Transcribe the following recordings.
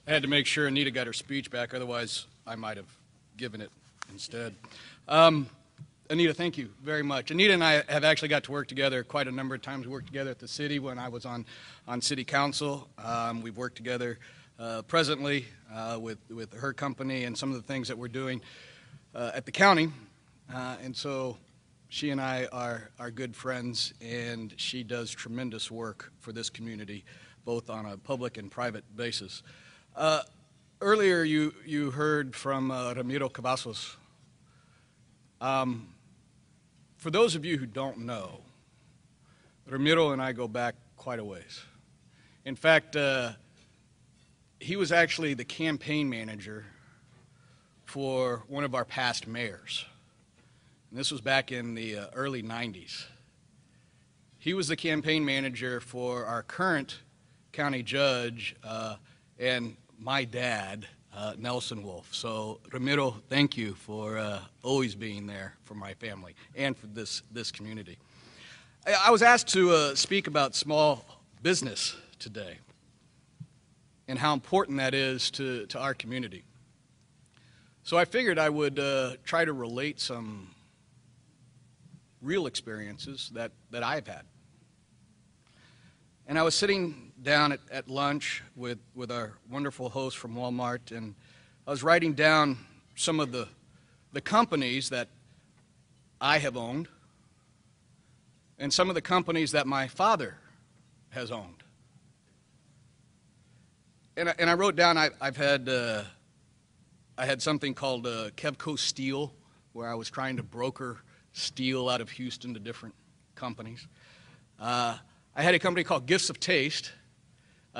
I had to make sure Anita got her speech back, otherwise I might have given it instead. Anita, thank you very much. Anita and I have actually got to work together quite a number of times. We worked together at the city when I was on city council. We've worked together presently with her company and some of the things that we're doing at the county. And so she and I are good friends, and she does tremendous work for this community, both on a public and private basis. Earlier you heard from Ramiro Cavazos. For those of you who don't know, Ramiro and I go back quite a ways. In fact, he was actually the campaign manager for one of our past mayors. And this was back in the early 90s. He was the campaign manager for our current county judge and my dad, Nelson Wolff. So, Ramiro, thank you for always being there for my family and for this community. I was asked to speak about small business today and how important that is to our community. So I figured I would try to relate some real experiences that I've had. And I was sitting down at lunch with our wonderful host from Walmart, and I was writing down some of the companies that I have owned and some of the companies that my father has owned. And I wrote down I had something called Kevco Steel, where I was trying to broker steel out of Houston to different companies. I had a company called Gifts of Taste.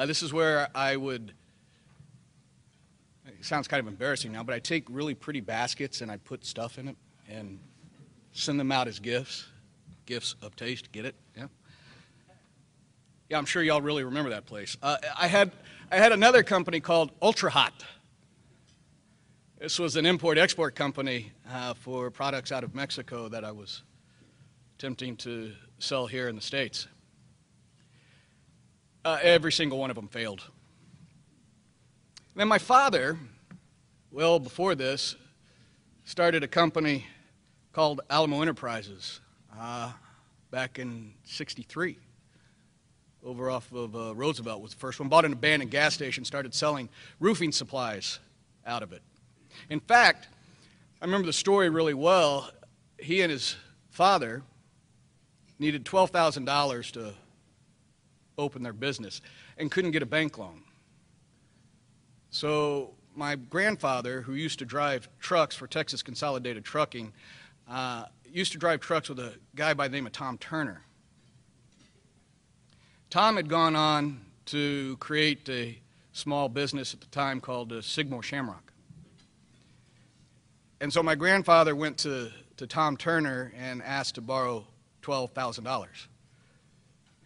This is where I would, it sounds kind of embarrassing now, but I take really pretty baskets and I put stuff in it and send them out as gifts. Gifts of Taste, get it? Yeah. Yeah, I'm sure y'all really remember that place. I had another company called Ultra Hot. This was an import-export company for products out of Mexico that I was attempting to sell here in the States. Every single one of them failed. Then my father, well before this, started a company called Alamo Enterprises back in '63. Over off of Roosevelt was the first one. Bought an abandoned gas station, started selling roofing supplies out of it. In fact, I remember the story really well. He and his father needed $12,000 to open their business and couldn't get a bank loan. So my grandfather, who used to drive trucks for Texas Consolidated Trucking, used to drive trucks with a guy by the name of Tom Turner. Tom had gone on to create a small business at the time called Sigmore Shamrock. And so my grandfather went to Tom Turner and asked to borrow $12,000.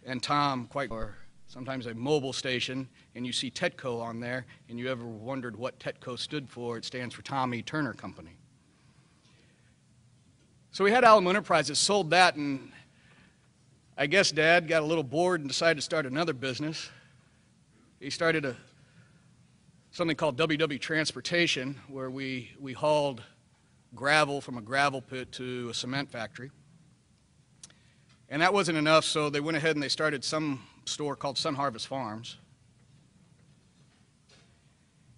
And Tom, or sometimes a mobile station, and you see Tetco on there, and you ever wondered what Tetco stood for, it stands for Tommy Turner Company. So we had Alamo Enterprises, sold that, and I guess Dad got a little bored and decided to start another business. He started something called WW Transportation, where we hauled gravel from a gravel pit to a cement factory. And that wasn't enough, so they went ahead and they started some store called Sun Harvest Farms.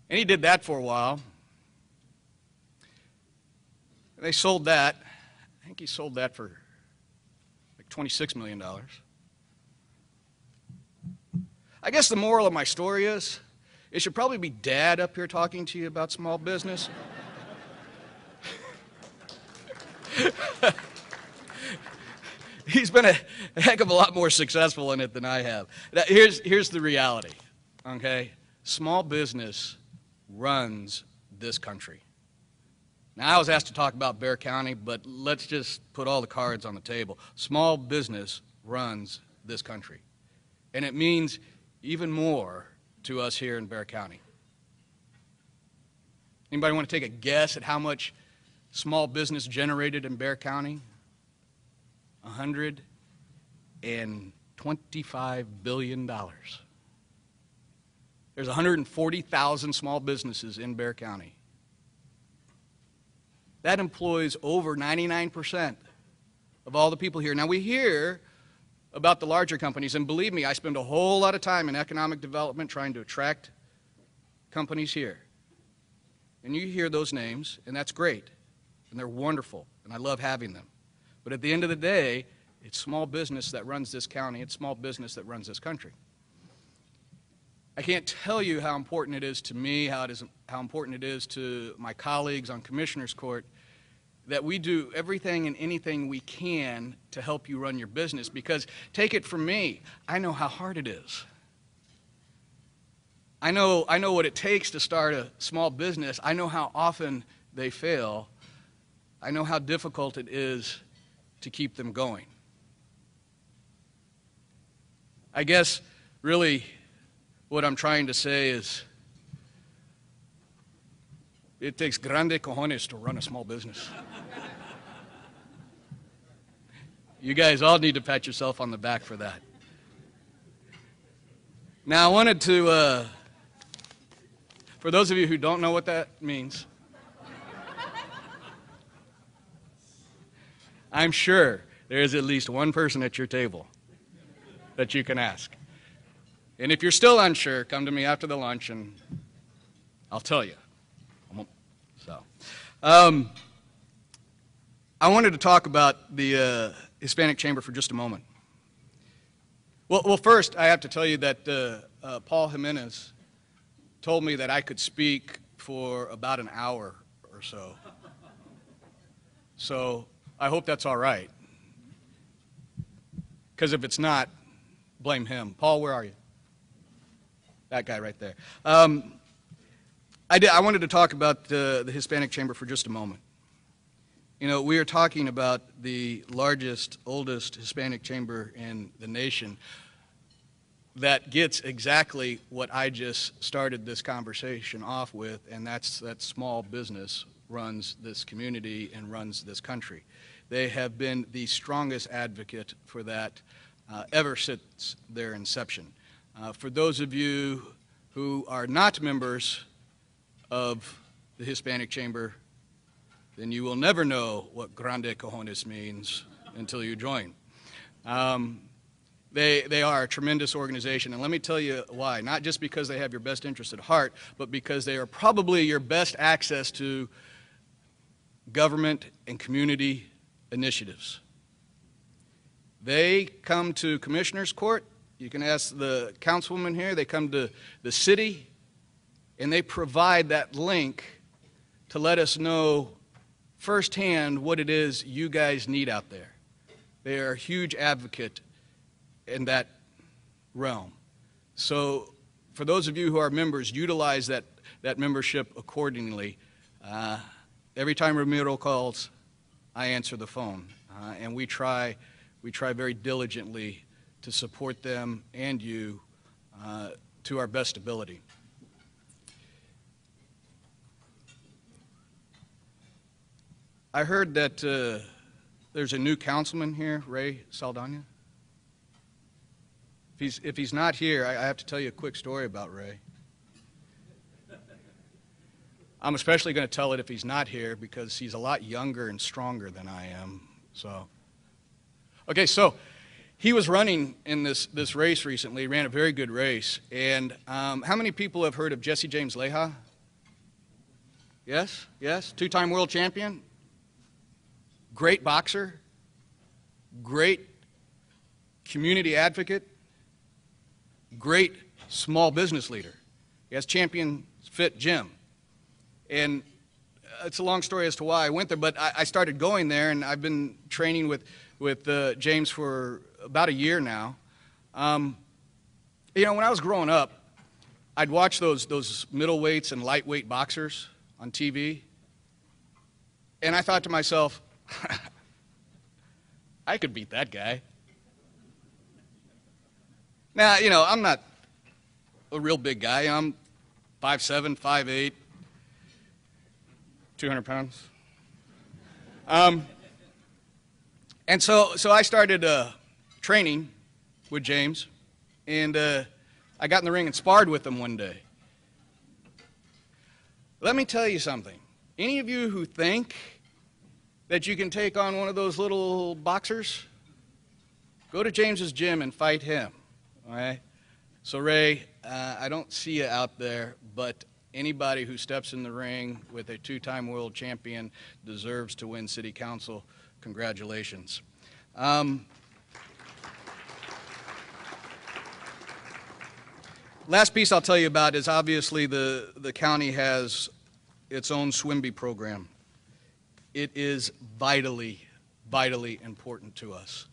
And he did that for a while. They sold that. I think he sold that for like $26 million. I guess the moral of my story is, it should probably be Dad up here talking to you about small business. He's been a heck of a lot more successful in it than I have. Here's the reality, okay? Small business runs this country. Now, I was asked to talk about Bexar County, but let's just put all the cards on the table. Small business runs this country. And it means even more to us here in Bexar County. Anybody want to take a guess at how much small business generated in Bexar County? $125 billion. There's 140,000 small businesses in Bexar County. That employs over 99% of all the people here. Now, we hear about the larger companies, and believe me, I spend a whole lot of time in economic development trying to attract companies here. And you hear those names, and that's great, and they're wonderful, and I love having them. But at the end of the day, it's small business that runs this county. It's small business that runs this country. I can't tell you how important it is to me, how important it is to my colleagues on Commissioner's Court, that we do everything and anything we can to help you run your business. Because take it from me, I know how hard it is. I know what it takes to start a small business. I know how often they fail. I know how difficult it is to keep them going. I guess really what I'm trying to say is it takes grande cojones to run a small business. You guys all need to pat yourself on the back for that. Now, I wanted to, for those of you who don't know what that means, I'm sure there's at least one person at your table that you can ask. And if you're still unsure, come to me after the lunch and I'll tell you. So, I wanted to talk about the Hispanic Chamber for just a moment. Well, first, I have to tell you that Paul Jimenez told me that I could speak for about an hour or so. So, I hope that's all right. Because if it's not, blame him. Paul, where are you? That guy right there. I wanted to talk about the Hispanic Chamber for just a moment. You know, we are talking about the largest, oldest Hispanic chamber in the nation that gets exactly what I just started this conversation off with, and that's that small business runs this community and runs this country. They have been the strongest advocate for that ever since their inception. For those of you who are not members of the Hispanic Chamber, then you will never know what grande cojones means until you join. They are a tremendous organization, and let me tell you why. Not just because they have your best interest at heart, but because they are probably your best access to government and community initiatives. They come to Commissioner's Court. You can ask the councilwoman here. They come to the city, and they provide that link to let us know firsthand what it is you guys need out there. They are a huge advocate in that realm. So for those of you who are members, utilize that membership accordingly. Every time Ramiro calls, I answer the phone, and we try very diligently to support them and you to our best ability. I heard that there's a new councilman here, Ray Saldana. If he's not here, I have to tell you a quick story about Ray. I'm especially going to tell it if he's not here because he's a lot younger and stronger than I am. So, okay, so he was running in this race recently. He ran a very good race. And how many people have heard of Jesse James Leja? Yes, yes, two-time world champion. Great boxer, great community advocate, great small business leader. He has Champion Fit Gym. And it's a long story as to why I went there, but I started going there, and I've been training with James for about a year now. You know, when I was growing up, I'd watch those middleweights and lightweight boxers on TV, and I thought to myself, I could beat that guy. Now, you know, I'm not a real big guy. I'm 5'7", 5'8", 200 pounds. And so I started training with James, and I got in the ring and sparred with him one day. Let me tell you something. Any of you who think that you can take on one of those little boxers, go to James's gym and fight him, all right? So Ray, I don't see you out there, but anybody who steps in the ring with a two-time world champion deserves to win city council. Congratulations. Last piece I'll tell you about is obviously the county has its own swim-bee program. It is vitally, vitally important to us.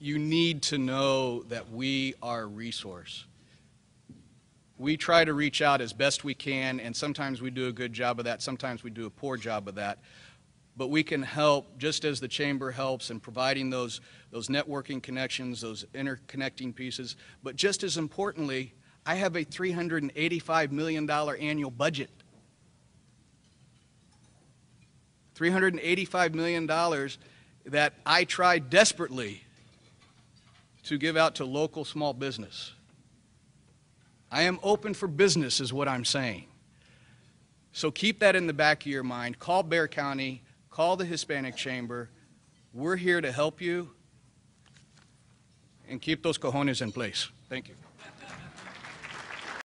You need to know that we are a resource. We try to reach out as best we can, and sometimes we do a good job of that, sometimes we do a poor job of that. But we can help just as the Chamber helps in providing those networking connections, those interconnecting pieces. But just as importantly, I have a $385 million annual budget. $385 million that I try desperately to give out to local small business. I am open for business is what I'm saying. So keep that in the back of your mind. Call Bexar County. Call the Hispanic Chamber. We're here to help you and keep those cojones in place. Thank you.